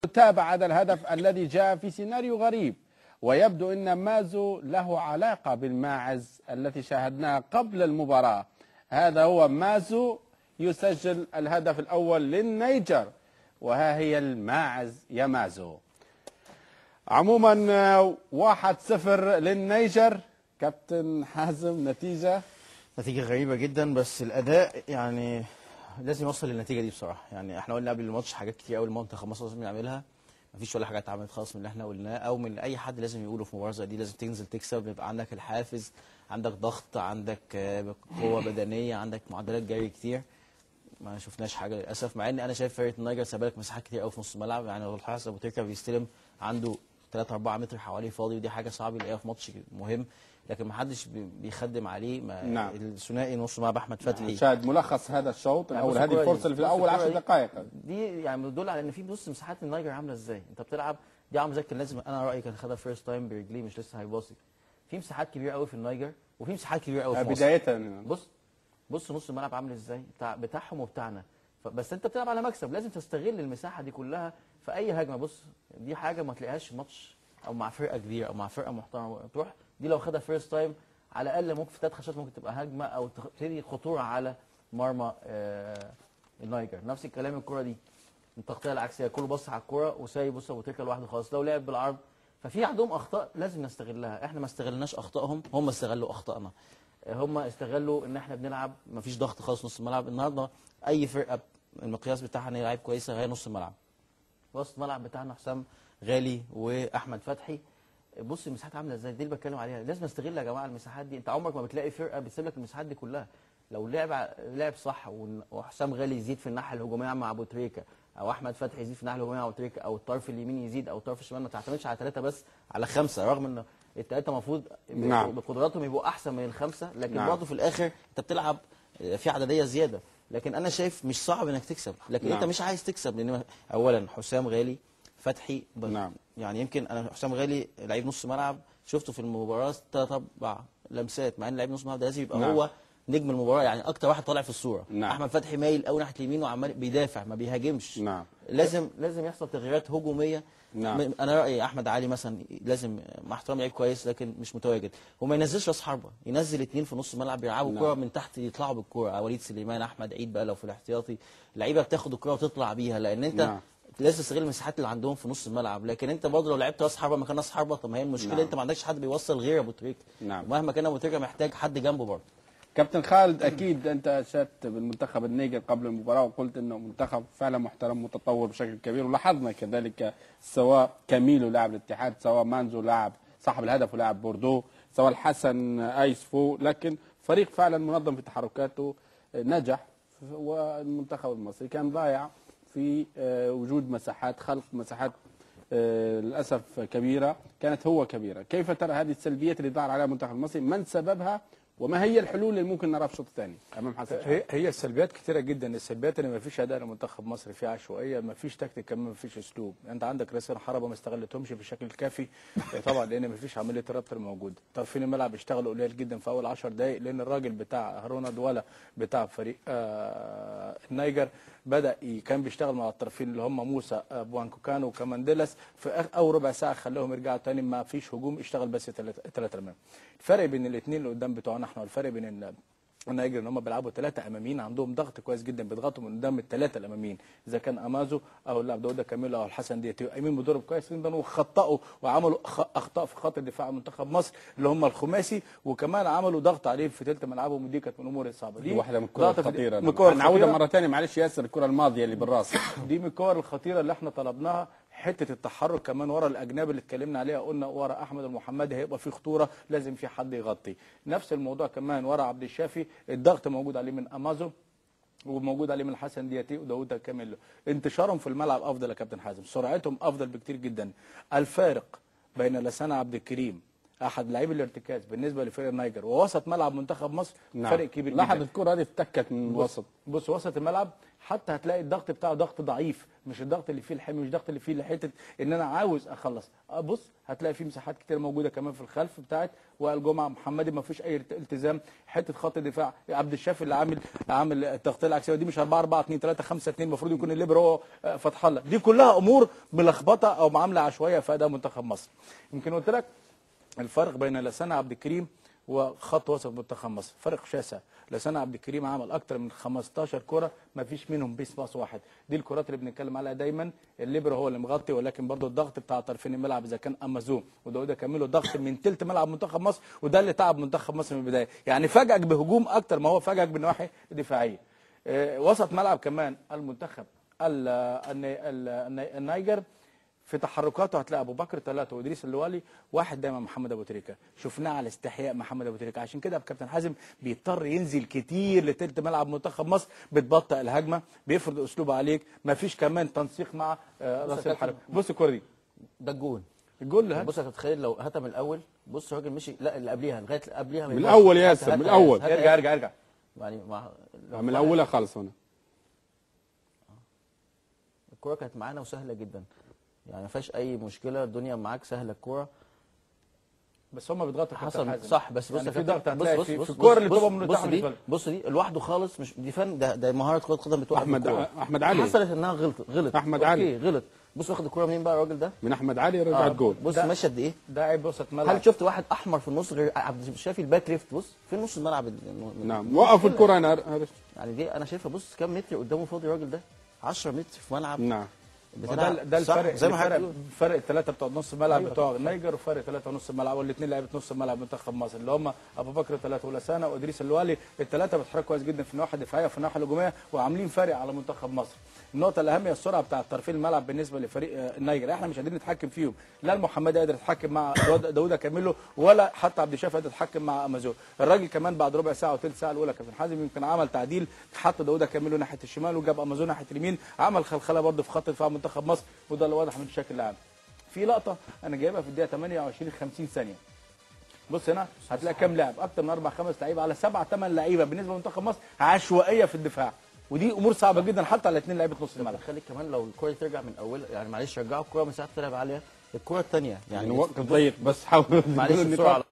تابع هذا الهدف الذي جاء في سيناريو غريب، ويبدو أن مازو له علاقة بالماعز التي شاهدناها قبل المباراة. هذا هو مازو يسجل الهدف الأول للنيجر، وها هي الماعز يا مازو. عموما 1-0 للنيجر. كابتن حازم، نتيجة غريبة جدا، بس الأداء يعني لازم يوصل للنتيجة دي بصراحة. يعني احنا قلنا قبل الماتش حاجات كتير قوي المنتخب مصر لازم يعملها، مفيش ولا حاجة اتعملت خالص من اللي احنا قلناه او من اي حد لازم يقوله في مباراة زي دي. لازم تنزل تكسب، يبقى عندك الحافز، عندك ضغط، عندك قوة بدنية، عندك معدلات جري كتير. ما شفناش حاجة للأسف، مع ان انا شايف فرقة النيجر سابلك مساحات كتير قوي في نص الملعب. يعني لو الحارس ابو تريكة بيستلم عنده 3-4 متر حواليه فاضي، ودي حاجة صعب يلاقيها في ماتش مهم، لكن ما حدش بيخدم عليه. نعم. الثنائي نص ملعب احمد فتحي. شاهد ملخص هذا الشوط يعني الاول، هذه الفرصه اللي في الاول 10 دقائق دي يعني بتدل على ان في بص مساحات النيجر عامله ازاي. انت بتلعب دي عامله زي كان لازم، انا رايي كان خدها فيرست تايم برجليه مش لسه هيباصي. في مساحات كبيره قوي في النيجر، وفي مساحات كبيره قوي في مصر. بدايه بص نص الملعب عامل ازاي بتاعهم وبتاعنا. بس انت بتلعب على مكسب، لازم تستغل المساحه دي كلها في اي هجمه. بص دي حاجه ما تلاقيهاش ماتش او مع فرقه كبيره او مع فرقه محترمه تروح دي. لو خدها فيرست تايم على الاقل ممكن في 3 خشات ممكن تبقى هجمه او تبتدي خطوره على مرمى النيجر. نفس الكلام الكره دي، التغطيه العكسيه، كله بص على الكره وسايب بص ابو تريكه لوحده خالص. لو لعب بالعرض ففي عندهم اخطاء لازم نستغلها. احنا ما استغلناش اخطائهم، هم استغلوا اخطائنا. هم استغلوا ان احنا بنلعب ما فيش ضغط خالص نص الملعب. النهارده اي فرقه المقياس بتاعها ان هي لعيب كويسه هي نص الملعب. وسط الملعب بتاعنا حسام غالي واحمد فتحي. بص المساحات عامله ازاي، دي اللي بتكلم عليها. لازم نستغل يا جماعه المساحات دي. انت عمرك ما بتلاقي فرقه بتسيب لك المساحات دي كلها. لو لعب صح وحسام غالي يزيد في الناحيه الهجوميه مع ابو تريكه، او احمد فتحي يزيد في الناحيه الهجوميه مع ابو تريكه، او الطرف اليمين يزيد او الطرف الشمال، ما تعتمدش على 3 بس، على 5، رغم ان الثلاثه المفروض بقدراتهم يبقوا احسن من ال5، لكن برضه في الاخر انت بتلعب في عدديه زياده. لكن انا شايف مش صعب انك تكسب، لكن انت مش عايز تكسب لان اولا حسام غالي فتحي يعني يمكن انا حسام غالي لعيب نص ملعب شفته في المباراه 3-4 لمسات، مع ان لعيب نص ملعب ده لازم يبقى هو نجم المباراه، يعني اكتر واحد طالع في الصوره. احمد فتحي مايل قوي ناحيه اليمين وعمال بيدافع ما بيهاجمش. لازم يحصل تغييرات هجوميه. انا رايي احمد علي مثلا لازم، مع احترامي لعيب كويس لكن مش متواجد، وما ينزلش راس حربه، ينزل 2 في نص الملعب بيلعبوا الكوره من تحت، يطلعوا بالكوره. وليد سليمان، احمد عيد بقى لو في الاحتياطي، لعيبه بتاخد الكوره وتطلع بيها، لان انت لازم تستغل المساحات اللي عندهم في نص الملعب. لكن انت برضه لو لعبت راس حربه مكان راس حربه، طب ما هي المشكله انت ما عندكش حد بيوصل غير ابو تريكه. ومهما كان ابو تريكه محتاج حد جنبه برضه. كابتن خالد، اكيد انت شاهدت بالمنتخب النيجر قبل المباراه وقلت انه منتخب فعلا محترم متطور بشكل كبير، ولاحظنا كذلك سواء كاميلو لاعب الاتحاد، سواء مانزو لاعب صاحب الهدف ولاعب بوردو، سواء الحسن ايسفو، لكن فريق فعلا منظم في تحركاته نجح. والمنتخب المصري كان ضايع في وجود مساحات، خلق مساحات للاسف كبيره، كانت هو كبيره. كيف ترى هذه السلبيات اللي ظهر عليها المنتخب المصري؟ من سببها؟ وما هي الحلول اللي ممكن نراها في الشوط الثاني امام حسن شحاته؟ هي السلبيات كثيره جدا. السلبيات ان ما فيش اداء لمنتخب مصر، في عشوائيه، ما فيش تكتيك، كمان ما فيش اسلوب. انت عندك راسين حربه ما استغلتهمش بالشكل الكافي طبعا، لان ما فيش عمليه ربط الموجوده. طرفين الملعب اشتغلوا قليل جدا في اول 10 دقائق، لان الراجل بتاع هارونا دوالا بتاع فريق النيجر بدا كان بيشتغل مع الطرفين اللي هم موسى بوانكوكانو وكامانديلاس، في اول ربع ساعه خلاهم يرجعوا ثاني، ما فيش هجوم، اشتغل بس 3 امام. الفرق بين الاثنين اللي قدام بتوعنا احنا، والفرق بين النيجر ان هم بيلعبوا 3 اماميين، عندهم ضغط كويس جدا، بيضغطوا من قدام ال3 الاماميين، اذا كان امازو او اللاعب داوود كاميلو او الحسن ديتي، قايمين بدورهم كويس جدا، وخطأوا وعملوا اخطاء في خط الدفاع منتخب مصر اللي هم الخماسي، وكمان عملوا ضغط عليه في ثلث ملعبهم، ودي كانت من الامور الصعبه. دي واحده من الكور الخطيره. نعودها مره ثانيه، معلش ياسر، الكره الماضيه اللي بالراس دي من الكور الخطيره اللي احنا طلبناها. حته التحرك كمان ورا الاجنبي اللي اتكلمنا عليها، قلنا ورا احمد المحمدي هيبقى في خطوره، لازم في حد يغطي. نفس الموضوع كمان ورا عبد الشافي، الضغط موجود عليه من امازو وموجود عليه من الحسن دياتي وداوود كاميلو. انتشارهم في الملعب افضل يا كابتن حازم، سرعتهم افضل بكتير جدا. الفارق بين لسان عبد الكريم احد لاعبي الارتكاز بالنسبه لفريق النيجر ووسط ملعب منتخب مصر فرق كبير جدا. لاحظ الكره هذه اتكت من الوسط. بص وسط الملعب حتى هتلاقي الضغط بتاعه ضغط ضعيف، مش الضغط اللي فيه الحمل، مش الضغط اللي فيه حته ان انا عاوز اخلص. بص هتلاقي فيه مساحات كتير موجوده كمان في الخلف بتاعت وائل جمعه محمدي، ما فيش اي التزام. حته خط الدفاع عبد الشافي اللي عامل التغطيه العكسيه، ودي مش 4 4 2 3 5 2، المفروض يكون الليبر هو فتح الله. دي كلها امور ملخبطه او معامله عشوائيه في اداء منتخب مصر. يمكن قلت لك الفرق بين لسان عبد الكريم وخط وسط منتخب مصر فرق شاسع. لسان عبد الكريم عمل اكتر من 15 كره ما فيش منهم بيس باص واحد. دي الكرات اللي بنتكلم عليها دايما، الليبر هو اللي مغطي، ولكن برضه الضغط بتاع طرفين الملعب اذا كان امازون وداود كاميلو ضغط من ثلث ملعب منتخب مصر، وده اللي تعب منتخب مصر من البدايه. يعني فاجئك بهجوم اكتر ما هو فاجئك بالنواحي الدفاعيه. وسط ملعب كمان المنتخب النيجر في تحركاته هتلاقي ابو بكر 3 وادريس اللوالي 1 دايما محمد ابو تريكه. شفناه على استحياء محمد ابو تريكه، عشان كده كابتن حازم بيضطر ينزل كتير لتلت ملعب منتخب مصر، بتبطئ الهجمه، بيفرض اسلوبه عليك، مفيش كمان تنسيق مع راس الحرب. بص الكوره دي، ده الجول اللي بص يا كابتن خالد لو هاتها من الاول، بص الراجل مشي، لا اللي قبليها لغايه اللي قبليها من الاول يا ياسر، من الاول ارجع يعني من الاولها خالص. هنا الكوره كانت معانا وسهله جدا، يعني ما فيهاش اي مشكله، الدنيا معاك سهله الكوره، بس هم بيضغطوا حصل صح. بس بص يعني في ضغط هتلاقي في الكوره اللي بتبقى من بص دي بص دي لوحده خالص، مش دي فن، ده مهاره كره قدم بتوقف احمد علي حصلت انها غلط احمد علي غلط. بص واخد الكوره منين بقى الراجل ده؟ من احمد علي رجعت جول. بص ماشي قد ايه؟ ده عيب وسط ملعب. هل شفت واحد احمر في النص غير عبد الشافي الباك ليفت؟ بص في نص الملعب نعم وقف الكره هنا يعني دي انا شايفها. بص كام متر قدامه فاضي الراجل ده؟ 10 متر في ملعب. نعم ده الفرق، زي ما فرق الثلاثه بتوع نص الملعب بتوع النيجر، وفرق 3 ونص الملعب، والاثنين لعيبه نص الملعب منتخب مصر اللي هم ابو بكر 3 ولسانه وادريس اللوالي. الثلاثه بيتحركوا كويس جدا في الناحيه الدفاعيه وفي الناحيه الهجوميه، وعاملين فرق على منتخب مصر. النقطه الاهم هي السرعه بتاعه طرفي الملعب بالنسبه لفريق النيجر، احنا مش قادرين نتحكم فيهم. لا المحمدي قادر يتحكم مع داوود كاميلو، ولا حتى عبد الشافي قادر يتحكم مع امازون. الراجل كمان بعد ربع ساعه وثلث ساعه الاولى كابتن حازم يمكن عمل تعديل، حط داوود كاميلو ناحيه الشمال وجاب امازون ناحيه اليمين، عمل خلخله برده في خط دفاع منتخب مصر، وده اللي واضح من الشكل العام. في لقطه انا جايبها في الدقيقه 28 50 ثانيه. بص هنا هتلاقي كام لاعب، اكتر من 4 5 لعيبه على 7 8 لعيبه بالنسبه لمنتخب مصر، عشوائيه في الدفاع، ودي امور صعبه جدا حتى على 2 لعيبه نص الملعب. خلي كمان لو الكوره ترجع من اولها، يعني معلش رجعوا الكوره مساحه تلعب عاليه، الكوره الثانيه يعني وقت ضيق بس حاول معلش بسرعه